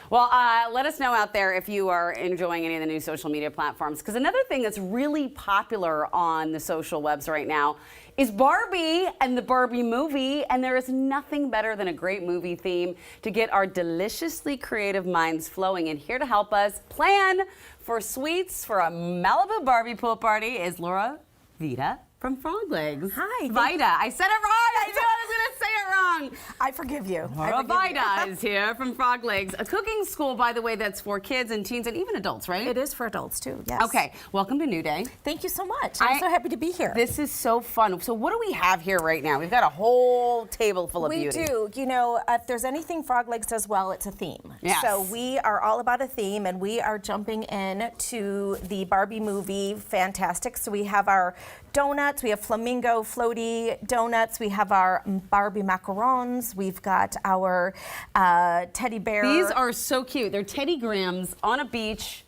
Well, let us know out there if you are enjoying any of the new social media platforms. Because another thing that's really popular on the social webs right now is Barbie and the Barbie movie. And there is nothing better than a great movie theme to get our deliciously creative minds flowing. And here to help us plan for sweets for a Malibu Barbie pool party is Vida from FrogLegs. Hi. Vida. I said it wrong. I knew I was going to say it wrong. I forgive you. Vida is here from FrogLegs, a cooking school, by the way, that's for kids and teens and even adults, right? It is for adults too, yes. Okay, welcome to New Day. Thank you so much. I'm so happy to be here. This is so fun. So what do we have here right now? We've got a whole table full of beauty. We do. You know, if there's anything FrogLegs does well, it's a theme. Yes. So we are all about a theme, and we are jumping in to the Barbie movie. Fantastic. So we have our donuts, we have flamingo floaty donuts, we have our Barbie macarons, we've got our teddy bear. These are so cute. They're Teddy Grahams on a beach.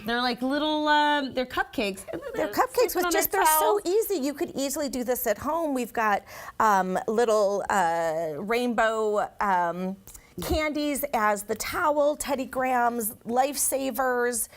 They're like little, they're cupcakes. They're cupcakes with just, they're so easy. You could easily do this at home. We've got little rainbow candies as the towel, Teddy Grahams, lifesavers,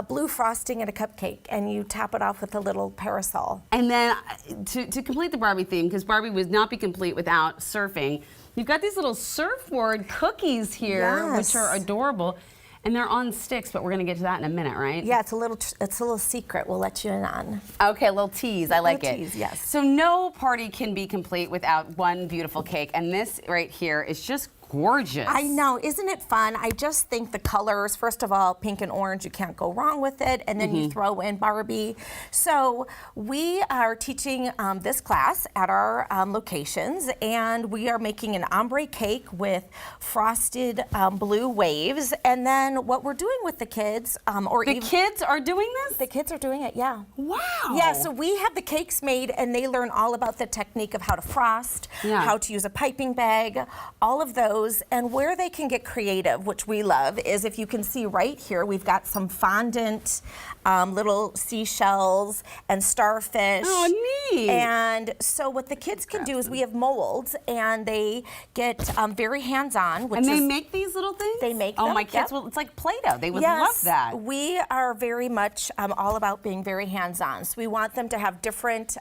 blue frosting, and a cupcake, and you top it off with a little parasol. And then to complete the Barbie theme, because Barbie would not be complete without surfing, you've got these little surfboard cookies here, Yes. which are adorable. And they're on sticks, but we're going to get to that in a minute, right? Yeah, it's a little secret we'll let you in on. Okay, a little tease. I like it. Tease, yes. So no party can be complete without one beautiful cake, and this right here is just gorgeous. I know, isn't it fun? I just think the colors, first of all, pink and orange, you can't go wrong with it, and then you throw in Barbie. So we are teaching this class at our locations, and we are making an ombre cake with frosted blue waves, and then what we're doing with the kids, The kids are doing this? The kids are doing it, yeah. Wow. Yeah, so we have the cakes made, and they learn all about the technique of how to frost, how to use a piping bag, all of those. And where they can get creative, which we love, is if you can see right here, we've got some fondant, little seashells and starfish. Oh, neat. And so what the kids can do is we have molds, and they get very hands-on. And they make these little things? They make them? Oh, my yep. kids, well, it's like Play-Doh. They would Yes, love that. We are very much all about being very hands-on. So we want them to have different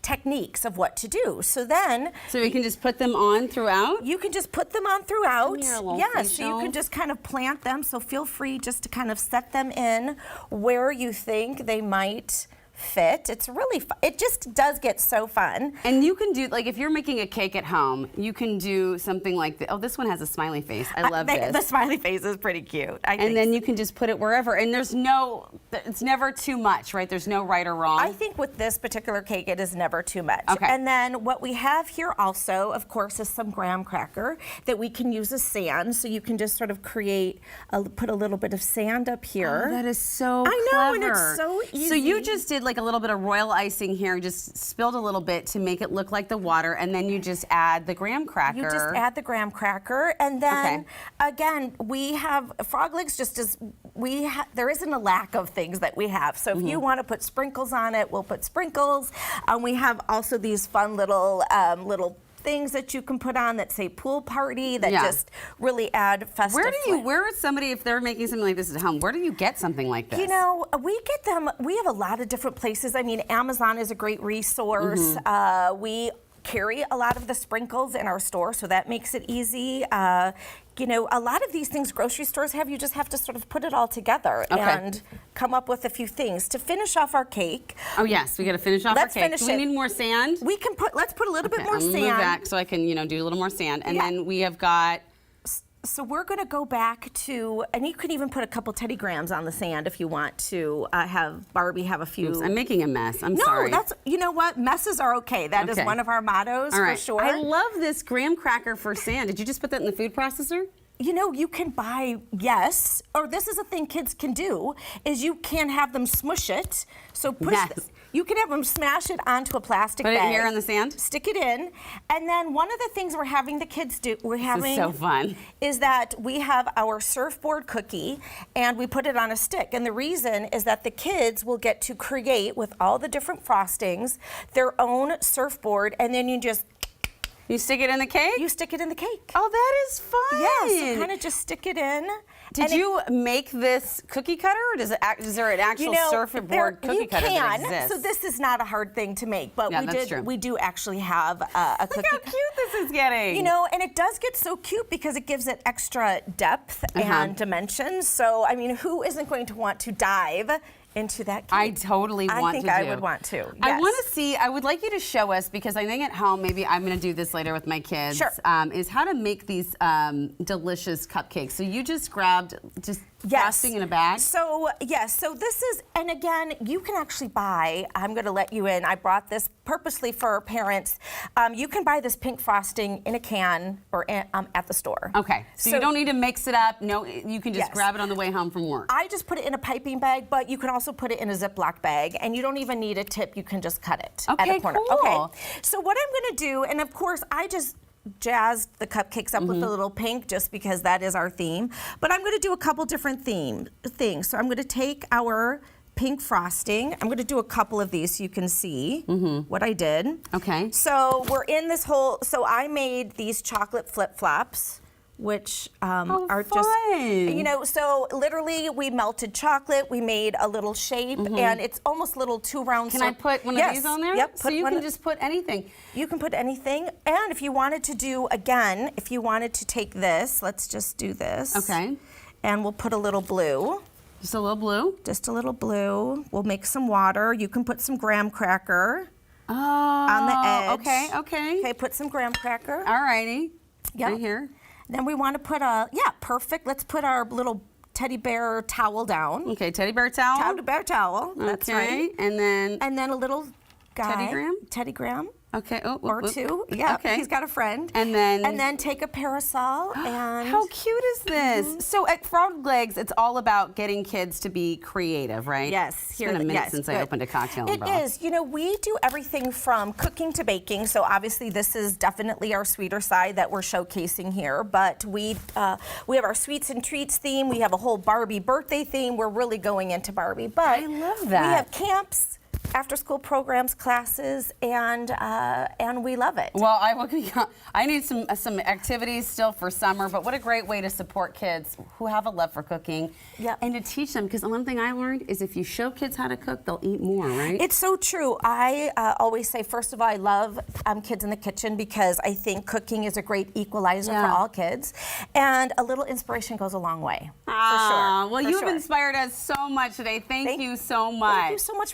techniques of what to do. So then... So we can just put them on throughout? You can just put them on throughout. Yes, so you can just kind of plant them. So feel free just to kind of set them in where you think they might fit. It's really fun. It just does get so fun. And you can do, like, if you're making a cake at home, you can do something like, oh, this one has a smiley face. I love this. The smiley face is pretty cute. And then you can just put it wherever. And there's no, it's never too much, right? There's no right or wrong. I think with this particular cake, it is never too much. Okay. And then what we have here also, of course, is some graham cracker that we can use as sand. So you can just sort of create, put a little bit of sand up here. Oh, that is so I know, and it's so easy. So you just did like a little bit of royal icing here, just spilled a little bit to make it look like the water, and then you just add the graham cracker. You just add the graham cracker, and then again, we have FrogLegs. Just as there isn't a lack of things that we have. So if you want to put sprinkles on it, we'll put sprinkles. We have also these fun little things that you can put on that say pool party that just really add festive. Where is somebody, if they're making something like this at home, where do you get something like this? You know, we get them, we have a lot of different places. I mean, Amazon is a great resource. We carry a lot of the sprinkles in our store, so that makes it easy. You know, a lot of these things grocery stores have, you just have to sort of put it all together and come up with a few things. To finish off our cake. Oh yes, we got to finish off our cake. Do we need more sand? We can let's put a little bit more sand. Move back so I can, do a little more sand. And then we have got... So we're going to go back to, and you can even put a couple Teddy Grahams on the sand if you want to have Barbie have a few. Oops, I'm making a mess. I'm sorry. No, you know what? Messes are okay. That is one of our mottos for sure. I love this graham cracker for sand. Did you just put that in the food processor? You know, you can buy, or this is a thing kids can do, is you can have them smush it. So push this. You can have them smash it onto a plastic bag. Put it here on the sand? Stick it in. And then one of the things we're having the kids do, this is so fun, is that we have our surfboard cookie and we put it on a stick. And the reason is that the kids will get to create with all the different frostings their own surfboard, and then you just You stick it in the cake? You stick it in the cake. Oh, that is fun. Yeah, so kind of just stick it in. Did you make this cookie cutter, or is there an actual surfboard cookie cutter that exists? So this is not a hard thing to make, but we do actually have a cookie. Look how cute this is getting. You know, and it does get so cute because it gives it extra depth and dimension. So, I mean, who isn't going to want to dive into that cake? I totally want to. I think I would want to. Yes. I want to see, I would like you to show us, because I think at home, maybe I'm going to do this later with my kids, sure. Is how to make these delicious cupcakes. So you just grabbed frosting in a bag? So, yes, so this is, and again, you can actually buy, I'm going to let you in, I brought this purposely for parents. You can buy this pink frosting in a can or at the store. Okay, so you don't need to mix it up. No, you can just grab it on the way home from work. I just put it in a piping bag, but you can also put it in a Ziploc bag, and you don't even need a tip. You can just cut it at a corner. Cool. Okay, so what I'm going to do, and of course, I just jazzed the cupcakes up with a little pink just because that is our theme, but I'm going to do a couple different things. So I'm going to take our pink frosting. I'm going to do a couple of these so you can see what I did. Okay. So we're in this whole, so I made these chocolate flip-flops, which are just, you know, so literally we melted chocolate, we made a little shape, and it's almost little 2 round. Can I put one of these on there? Yep. So you can just put anything. You can put anything, and if you wanted to do, again, if you wanted to take this, let's just do this. Okay. And we'll put a little blue. Just a little blue? Just a little blue. We'll make some water. You can put some graham cracker on the edge. Okay, okay. Okay, put some graham cracker. All righty. Yep. Right here. Then we want to put perfect. Let's put our little teddy bear towel down. Okay, teddy bear towel. Teddy bear towel. That's right. And then a little guy. Teddy Graham. Okay. Or 2. Yeah. Okay. He's got a friend. And then take a parasol and. How cute is this? So at FrogLegs, it's all about getting kids to be creative, right? Yes. It's been a minute since I opened a cocktail umbrella. It is. You know, we do everything from cooking to baking. So obviously, this is definitely our sweeter side that we're showcasing here. But we have our sweets and treats theme. We have a whole Barbie birthday theme. We're really going into Barbie. But I love that. We have camps, after-school programs, classes, and we love it. Well, I need some activities still for summer, but what a great way to support kids who have a love for cooking and to teach them, because one thing I learned is if you show kids how to cook, they'll eat more, right? It's so true. I always say, first of all, I love kids in the kitchen because I think cooking is a great equalizer for all kids, and a little inspiration goes a long way, for sure. Well, you've inspired us so much today. Thank you so much. Thank you so much.